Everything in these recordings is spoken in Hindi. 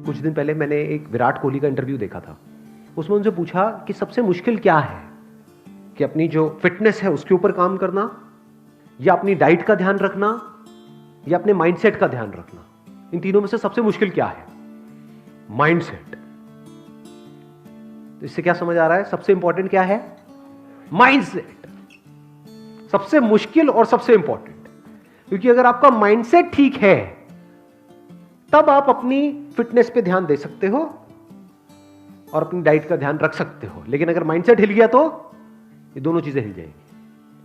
कुछ दिन पहले मैंने एक विराट कोहली का इंटरव्यू देखा था। उसमें उनसे पूछा कि सबसे मुश्किल क्या है, कि अपनी जो फिटनेस है उसके ऊपर काम करना, या अपनी डाइट का ध्यान रखना, या अपने माइंडसेट का ध्यान रखना। इन तीनों में से सबसे मुश्किल क्या है? माइंडसेट। तो इससे क्या समझ आ रहा है? सबसे इंपॉर्टेंट क्या है? माइंडसेट। सबसे मुश्किल और सबसे इंपॉर्टेंट, क्योंकि अगर आपका माइंडसेट ठीक है तब आप अपनी फिटनेस पे ध्यान दे सकते हो और अपनी डाइट का ध्यान रख सकते हो। लेकिन अगर माइंडसेट हिल गया तो ये दोनों चीजें हिल जाएंगी।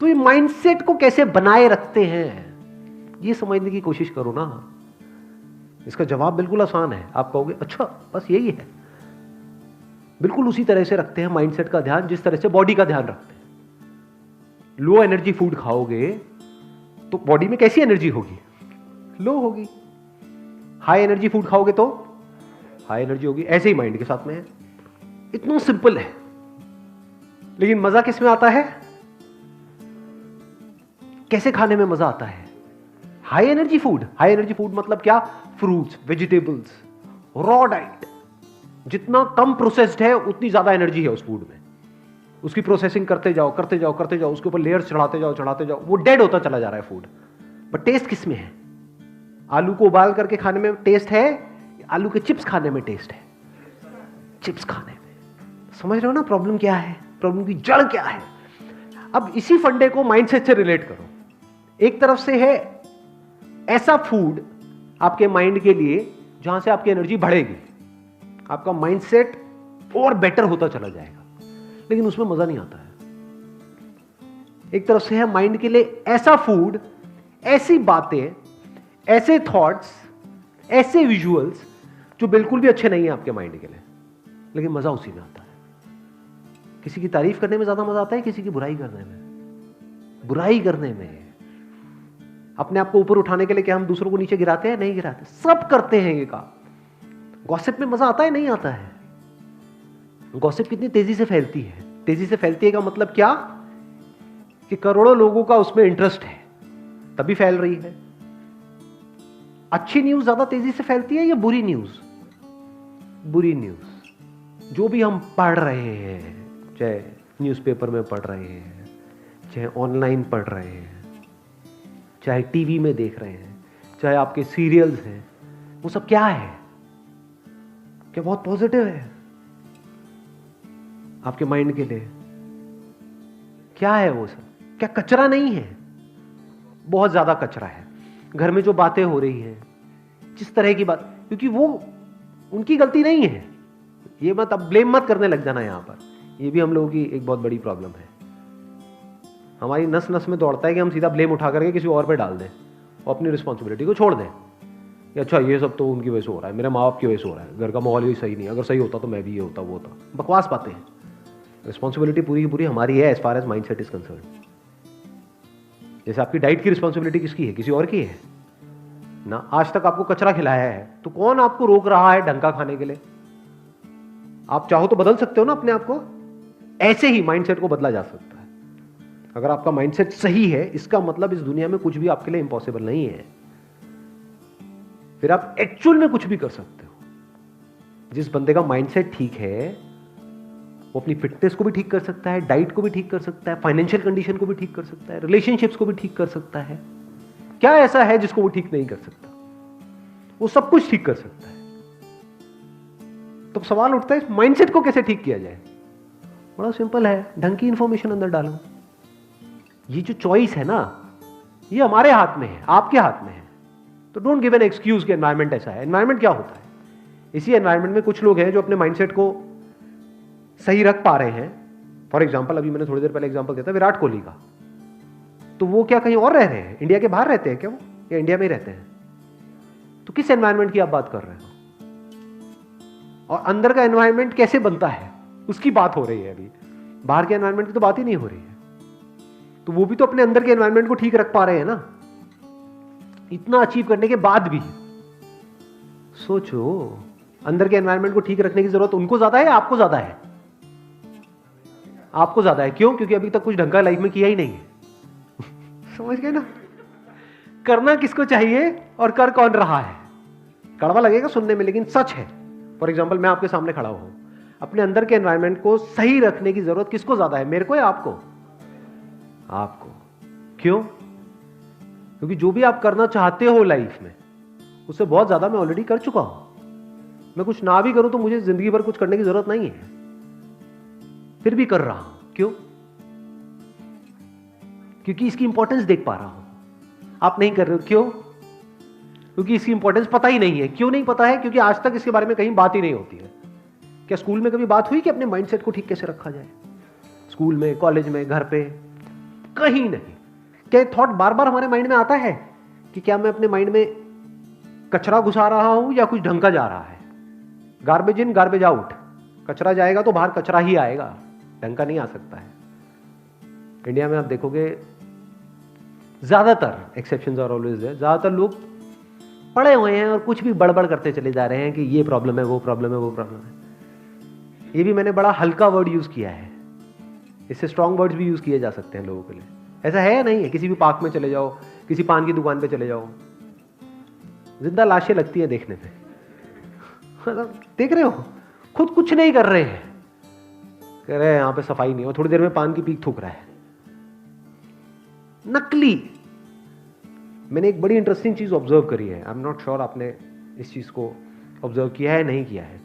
तो ये माइंडसेट को कैसे बनाए रखते हैं, ये समझने की कोशिश करो ना। इसका जवाब बिल्कुल आसान है। आप कहोगे अच्छा बस यही है। बिल्कुल उसी तरह से रखते हैं माइंडसेट का ध्यान जिस तरह से बॉडी का ध्यान रखते हैं। लो एनर्जी फूड खाओगे तो बॉडी में कैसी एनर्जी होगी? लो होगी। हाई एनर्जी फूड खाओगे तो हाई एनर्जी होगी। ऐसे ही माइंड के साथ में है। इतना सिंपल है। लेकिन मजा किस में आता है? कैसे खाने में मजा आता है? High energy food. High energy food मतलब क्या? Fruits, vegetables, raw diet. जितना कम प्रोसेस्ड है उतनी ज्यादा एनर्जी है उस फूड में। उसकी प्रोसेसिंग करते जाओ करते जाओ करते जाओ, उसके ऊपर लेयर्स चढ़ाते जाओ चढ़ाते जाओ, वो डेड होता चला जा रहा है फूड। बट टेस्ट किस में है? आलू को उबाल करके खाने में टेस्ट है, आलू के चिप्स खाने में टेस्ट है? चिप्स खाने में। समझ रहे हो ना प्रॉब्लम क्या है? प्रॉब्लम की जड़ क्या है? अब इसी फंडे को माइंडसेट से रिलेट करो। एक तरफ से है ऐसा फूड आपके माइंड के लिए जहां से आपकी एनर्जी बढ़ेगी, आपका माइंडसेट और बेटर होता चला जाएगा, लेकिन उसमें मजा नहीं आता है। एक तरफ से है माइंड के लिए ऐसा फूड, ऐसी बातें, ऐसे थॉट्स, ऐसे विजुअल्स जो बिल्कुल भी अच्छे नहीं है आपके माइंड के लिए, लेकिन मजा उसी में आता है। किसी की तारीफ करने में ज्यादा मजा आता है, किसी की बुराई करने में? बुराई करने में। अपने आप को ऊपर उठाने के लिए क्या हम दूसरों को नीचे गिराते हैं? नहीं गिराते। सब करते हैं ये काम। गॉसिप में मजा आता है? नहीं आता है। गॉसिप कितनी तेजी से फैलती है? तेजी से फैलती है का मतलब क्या? कि करोड़ों लोगों का उसमें इंटरेस्ट है, तभी फैल रही है। अच्छी न्यूज ज्यादा तेजी से फैलती है या बुरी न्यूज? बुरी न्यूज। जो भी हम पढ़ रहे हैं, चाहे न्यूज़पेपर में पढ़ रहे हैं, चाहे ऑनलाइन पढ़ रहे हैं, चाहे टीवी में देख रहे हैं, चाहे आपके सीरियल्स हैं, वो सब क्या है? क्या बहुत पॉजिटिव है आपके माइंड के लिए? क्या है वो सब? क्या कचरा नहीं है? बहुत ज्यादा कचरा है। घर में जो बातें हो रही हैं, जिस तरह की बात, क्योंकि वो उनकी गलती नहीं है। ये मत अब ब्लेम मत करने लग जाना यहां पर। ये भी हम लोगों की एक बहुत बड़ी प्रॉब्लम है। हमारी नस नस में दौड़ता है कि हम सीधा ब्लेम उठा करके किसी और पे डाल दें और अपनी रिस्पॉन्सिबिलिटी को छोड़ दें कि अच्छा ये सब तो उनकी वजह से हो रहा है, मेरे माँ बाप की वजह से हो रहा है, घर का माहौल ही सही नहीं है, अगर सही होता तो मैं भी ये होता वो होता। बकवास बातें हैं। रिस्पॉन्सिबिलिटी पूरी की पूरी हमारी है as far as mindset is concern. जैसे आपकी डाइट की रिस्पॉन्सिबिलिटी किसकी है? किसी और की है ना। आज तक आपको कचरा खिलाया है तो कौन आपको रोक रहा है ढंग का खाने के लिए? आप चाहो तो बदल सकते हो ना अपने आप को। ऐसे ही माइंडसेट को बदला जा सकता है। अगर आपका माइंडसेट सही है, इसका मतलब इस दुनिया में कुछ भी आपके लिए इंपॉसिबल नहीं है। फिर आप एक्चुअल में कुछ भी कर सकते हो। जिस बंदे का माइंडसेट ठीक है वो अपनी फिटनेस को भी ठीक कर सकता है, डाइट को भी ठीक कर सकता है, फाइनेंशियल कंडीशन को भी ठीक कर सकता है, रिलेशनशिप्स को भी ठीक कर सकता है। क्या ऐसा है जिसको वो ठीक नहीं कर सकता? वो सब कुछ ठीक कर सकता है। तो सवाल उठता है माइंडसेट को कैसे ठीक किया जाए? बड़ा सिंपल है, ढंग की इंफॉर्मेशन अंदर डालो। ये जो चॉइस है ना, ये हमारे हाथ में है, आपके हाथ में है। तो डोंट गिव एन एक्सक्यूज कि एनवायरमेंट ऐसा है। एनवायरमेंट क्या होता है? इसी एनवायरमेंट में कुछ लोग हैं जो अपने माइंडसेट को सही रख पा रहे हैं। फॉर एग्जाम्पल, अभी मैंने थोड़ी देर पहले एग्जाम्पल दिया था विराट कोहली का। तो वो क्या कहीं और रह रहे हैं? इंडिया के बाहर रहते हैं क्या वो, या इंडिया में ही रहते हैं? तो किस एनवायरमेंट की आप बात कर रहे हो? और अंदर का एनवायरमेंट कैसे बनता है उसकी बात हो रही है। अभी बाहर के एनवायरमेंट की तो बात ही नहीं हो रही है। तो वो भी तो अपने अंदर के एनवायरमेंट को ठीक रख पा रहे हैं ना। इतना अचीव करने के बाद भी सोचो, अंदर के एनवायरमेंट को ठीक रखने की जरूरत उनको ज्यादा है या आपको ज्यादा है? आपको ज्यादा है। क्यों? क्योंकि अभी तक कुछ ढंग का लाइफ में किया ही नहीं है। समझ गए ना? करना किसको चाहिए और कर कौन रहा है। कड़वा लगेगा सुनने में, लेकिन सच है। फॉर एग्जाम्पल, मैं आपके सामने खड़ा हूं, अपने अंदर के एनवायरनमेंट को सही रखने की जरूरत किसको ज्यादा है, मेरे को या आपको? आपको। क्यों? क्योंकि जो भी आप करना चाहते हो लाइफ में, उससे बहुत ज्यादा मैं ऑलरेडी कर चुका हूं। मैं कुछ ना भी करूं तो मुझे जिंदगी भर कुछ करने की जरूरत नहीं है, फिर भी कर रहा हूं। क्यों? क्योंकि इसकी इंपॉर्टेंस देख पा रहा हूं। आप नहीं कर रहे हो, क्यों? क्योंकि इसकी इंपॉर्टेंस पता ही नहीं है। क्यों नहीं पता है? क्योंकि आज तक इसके बारे में कहीं बात ही नहीं होती है। क्या स्कूल में कभी बात हुई कि अपने माइंडसेट को ठीक कैसे रखा जाए? स्कूल में, कॉलेज में, घर पे, कहीं नहीं। क्या थॉट बार बार हमारे माइंड में आता है कि क्या मैं अपने माइंड में कचरा घुसा रहा हूं या कुछ ढंग का जा रहा है? Garbage in garbage out. कचरा जाएगा तो बाहर कचरा ही आएगा, ढंग का नहीं आ सकता है। इंडिया में आप देखोगे ज्यादातर, एक्सेप्शंस आर ऑलवेज देयर, ज्यादातर लोग पढ़े हुए हैं और कुछ भी बड़बड़ करते चले जा रहे हैं कि ये प्रॉब्लम है, वो प्रॉब्लम है, वो प्रॉब्लम है। ये भी मैंने बड़ा हल्का वर्ड यूज किया है, इससे स्ट्रॉन्ग वर्ड्स भी यूज किए जा सकते हैं लोगों के लिए। ऐसा है या नहीं है? किसी भी पार्क में चले जाओ, किसी पान की दुकान पे चले जाओ, जिंदा लाशें लगती हैं देखने पे। देख रहे हो, खुद कुछ नहीं कर रहे हैं, कह रहे हैं यहां पे सफाई नहीं, और थोड़ी देर में पान की पीक थूक रहा है। नकली। मैंने एक बड़ी इंटरेस्टिंग चीज ऑब्जर्व करी है, आई एम नॉट श्योर आपने इस चीज को ऑब्जर्व किया है नहीं किया है।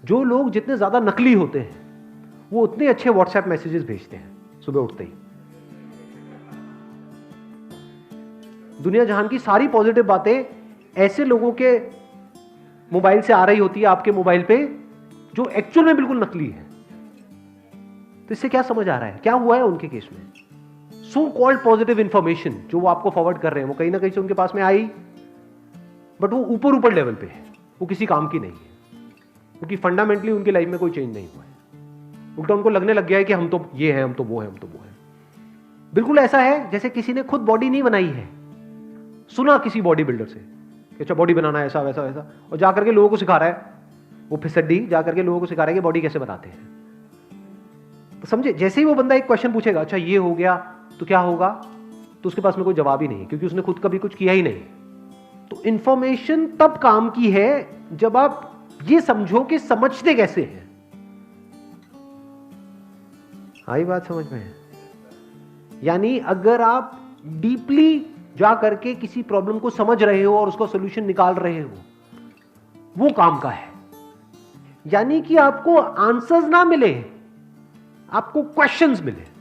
जो लोग जितने ज्यादा नकली होते हैं वो उतने अच्छे व्हाट्सएप मैसेजेस भेजते हैं सुबह उठते ही। दुनिया जहान की सारी पॉजिटिव बातें ऐसे लोगों के मोबाइल से आ रही होती है आपके मोबाइल पे, जो एक्चुअल में बिल्कुल नकली है। तो इससे क्या समझ आ रहा है, क्या हुआ है उनके केस में? सो कॉल्ड पॉजिटिव इंफॉर्मेशन जो वो आपको फॉरवर्ड कर रहे हैं, वो कहीं ना कहीं से उनके पास में आई, बट वो ऊपर ऊपर लेवल पे है, वो किसी काम की नहीं है, क्योंकि फंडामेंटली उनकी लाइफ में कोई चेंज नहीं हुआ है। उल्टा उनको लगने लग गया है कि हम तो ये हैं, हम तो वो हैं, हम तो वो हैं। बिल्कुल ऐसा है जैसे किसी ने खुद बॉडी नहीं बनाई है, सुना किसी बॉडी बिल्डर से कि अच्छा बॉडी बनाना है, ऐसा वैसा वैसा, और जाकर के लोगों को सिखा रहा है, वो फिसड्डी जाकर के लोगों को सिखा रहा है कि बॉडी कैसे बनाते हैं। तो समझे, जैसे ही वो बंदा एक क्वेश्चन पूछेगा, अच्छा ये हो गया तो क्या होगा, तो उसके पास में कोई जवाब ही नहीं है, क्योंकि उसने खुद कभी कुछ किया ही नहीं। तो इंफॉर्मेशन तब काम की है जब आप ये समझो कि समझते कैसे हैं। आई बात समझ में? यानी अगर आप डीपली जा करके किसी प्रॉब्लम को समझ रहे हो और उसका सॉल्यूशन निकाल रहे हो, वो काम का है। यानी कि आपको आंसर्स ना मिले, आपको क्वेश्चंस मिले।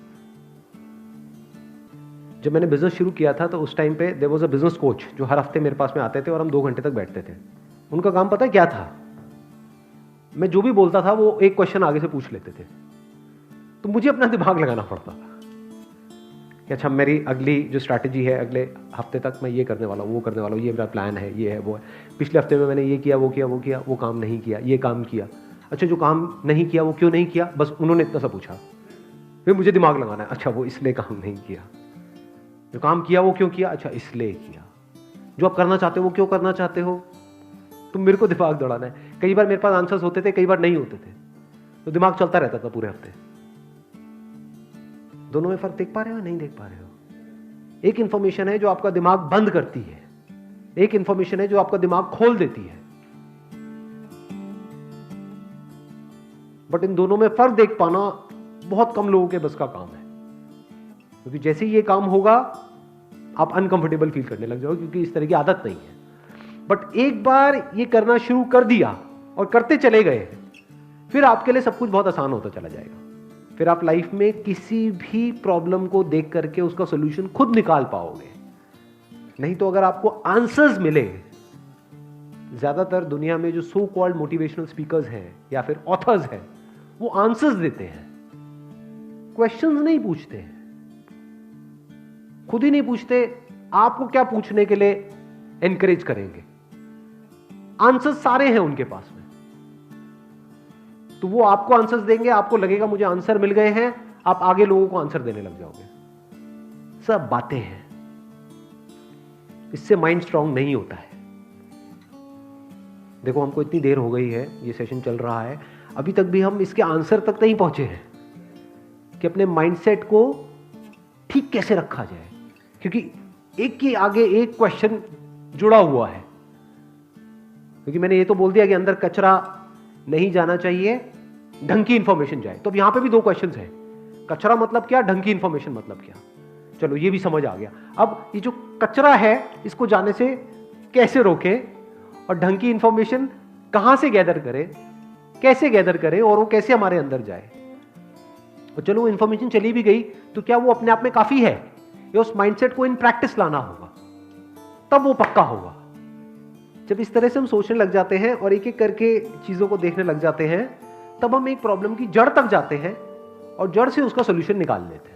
जब मैंने बिजनेस शुरू किया था तो उस टाइम पे there was a business coach जो हर हफ्ते मेरे पास में आते थे और हम 2 घंटे तक बैठते थे। उनका काम पता है क्या था? मैं जो भी बोलता था वो एक क्वेश्चन आगे से पूछ लेते थे, तो मुझे अपना दिमाग लगाना पड़ता था कि अच्छा मेरी अगली जो स्ट्रैटेजी है, अगले हफ्ते तक मैं ये करने वाला हूँ, वो करने वाला हूँ, ये मेरा प्लान है, ये है, वो है। पिछले हफ्ते में मैंने ये किया, वो किया, वो किया, वो काम नहीं किया, ये काम किया। अच्छा जो काम नहीं किया वो क्यों नहीं किया? बस उन्होंने इतना सा पूछा, फिर मुझे दिमाग लगाना है, अच्छा वो इसलिए काम नहीं किया। जो काम किया वो क्यों किया? अच्छा इसलिए किया। जो आप करना चाहते हो वो क्यों करना चाहते हो? तो मेरे को दिमाग दौड़ाना है। कई बार मेरे पास आंसर्स होते थे, कई बार नहीं होते थे, तो दिमाग चलता रहता था पूरे हफ्ते। दोनों में फर्क देख पा रहे हो, नहीं देख पा रहे हो? एक इंफॉर्मेशन है जो आपका दिमाग बंद करती है, एक इंफॉर्मेशन है जो आपका दिमाग खोल देती है। बट इन दोनों में फर्क देख पाना बहुत कम लोगों के बस का काम है, क्योंकि जैसे ही ये काम होगा आप अनकंफर्टेबल फील करने लग जाओगे, क्योंकि इस तरह की आदत नहीं है। बट एक बार ये करना शुरू कर दिया और करते चले गए, फिर आपके लिए सब कुछ बहुत आसान होता चला जाएगा। फिर आप लाइफ में किसी भी प्रॉब्लम को देख करके उसका सॉल्यूशन खुद निकाल पाओगे। नहीं तो अगर आपको आंसर्स मिले, ज्यादातर दुनिया में जो सो कॉल्ड मोटिवेशनल स्पीकर्स हैं या फिर ऑथर्स हैं, वो आंसर्स देते हैं, क्वेश्चंस नहीं पूछते हैं, खुद ही नहीं पूछते। आपको क्या पूछने के लिए एनकरेज करेंगे? आंसर्स सारे हैं उनके पास में, तो वो आपको आंसर्स देंगे, आपको लगेगा मुझे आंसर मिल गए हैं, आप आगे लोगों को आंसर देने लग जाओगे। सब बातें हैं, इससे माइंड स्ट्रांग नहीं होता है। देखो हमको इतनी देर हो गई है, ये सेशन चल रहा है, अभी तक भी हम इसके आंसर तक नहीं पहुंचे हैं कि अपने माइंडसेट को ठीक कैसे रखा जाए। क्योंकि एक के आगे एक क्वेश्चन जुड़ा हुआ है, क्योंकि मैंने ये तो बोल दिया कि अंदर कचरा नहीं जाना चाहिए, ढंग की इंफॉर्मेशन जाए। तो अब यहां पे भी दो क्वेश्चंस हैं, कचरा मतलब क्या, ढंग की इंफॉर्मेशन मतलब क्या। चलो ये भी समझ आ गया। अब ये जो कचरा है इसको जाने से कैसे रोके, और ढंग की इंफॉर्मेशन कहां से गैदर करें, कैसे गैदर करें, और वो कैसे हमारे अंदर जाए। और चलो वो इंफॉर्मेशन चली भी गई तो क्या वो अपने आप में काफी है, या उस माइंडसेट को इन प्रैक्टिस लाना होगा, तब वो पक्का होगा। जब इस तरह से हम सोचने लग जाते हैं और एक एक करके चीजों को देखने लग जाते हैं, तब हम एक प्रॉब्लम की जड़ तक जाते हैं और जड़ से उसका सोल्यूशन निकाल लेते हैं।